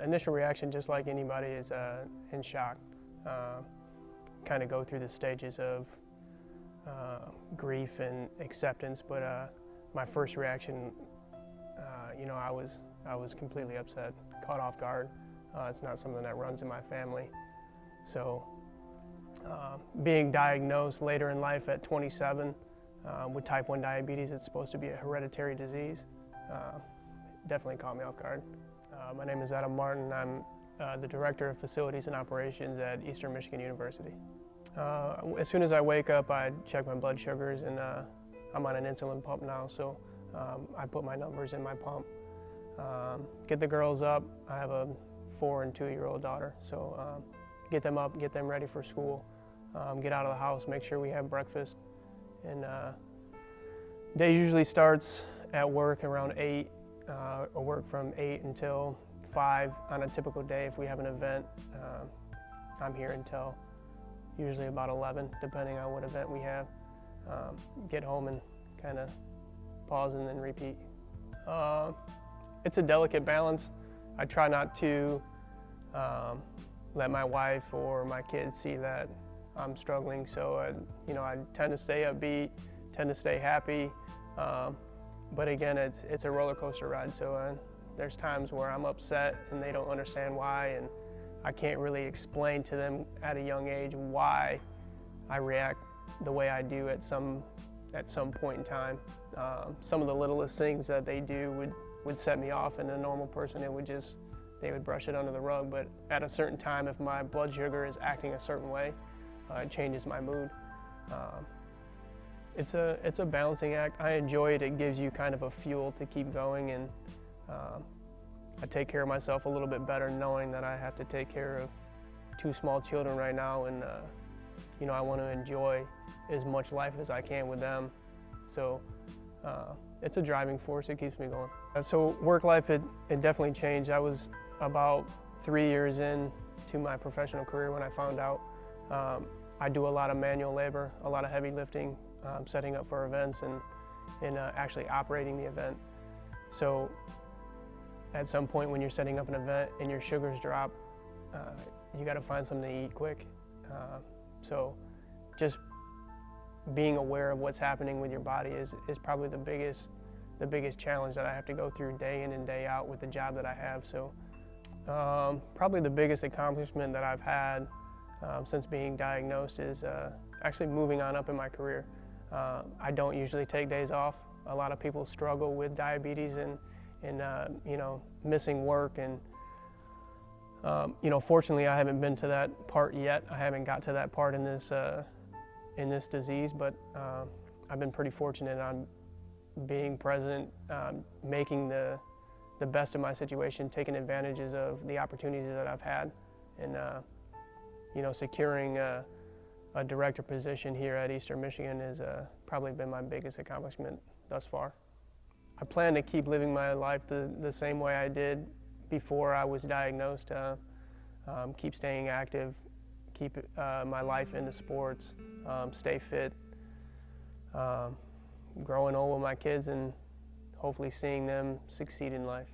Initial reaction, just like anybody, is in shock. Kind of go through the stages of grief and acceptance, but my first reaction, I was completely upset, caught off guard. It's not something that runs in my family. So being diagnosed later in life at 27 with type 1 diabetes, it's supposed to be a hereditary disease, definitely caught me off guard. My name is Adam Martin. I'm the Director of Facilities and Operations at Eastern Michigan University. As soon as I wake up, I check my blood sugars, and I'm on an insulin pump now, so I put my numbers in my pump. Get the girls up. I have a 4- and 2-year-old daughter, so get them up, get them ready for school, get out of the house, make sure we have breakfast. And day usually starts at work around 8. I work from 8 until 5 on a typical day. If we have an event, I'm here until usually about 11, depending on what event we have. Get home and kind of pause and then repeat. It's a delicate balance. I try not to let my wife or my kids see that I'm struggling, so I tend to stay upbeat, tend to stay happy. But again, it's a roller coaster ride, so there's times where I'm upset and they don't understand why, and I can't really explain to them at a young age why I react the way I do at some point in time. Some of the littlest things that they do would set me off, and a normal person, they would brush it under the rug. But at a certain time, if my blood sugar is acting a certain way, it changes my mood. It's a balancing act. I enjoy it. It gives you kind of a fuel to keep going, and I take care of myself a little bit better knowing that I have to take care of 2 small children right now, and I want to enjoy as much life as I can with them. So it's a driving force. It keeps me going. So work life, it definitely changed. I was about 3 years into my professional career when I found out. I do a lot of manual labor, a lot of heavy lifting, setting up for events and actually operating the event. So at some point when you're setting up an event and your sugars drop, you got to find something to eat quick. So just being aware of what's happening with your body is probably the biggest challenge that I have to go through day in and day out with the job that I have. So probably the biggest accomplishment that I've had since being diagnosed is actually moving on up in my career. I don't usually take days off. A lot of people struggle with diabetes and missing work, and fortunately I haven't been to that part yet. I haven't got to that part in this disease, but I've been pretty fortunate on being present, making the best of my situation, taking advantages of the opportunities that I've had, and securing a director position here at Eastern Michigan has probably been my biggest accomplishment thus far. I plan to keep living my life the same way I did before I was diagnosed. Keep staying active, keep my life into sports, stay fit, growing old with my kids, and hopefully seeing them succeed in life.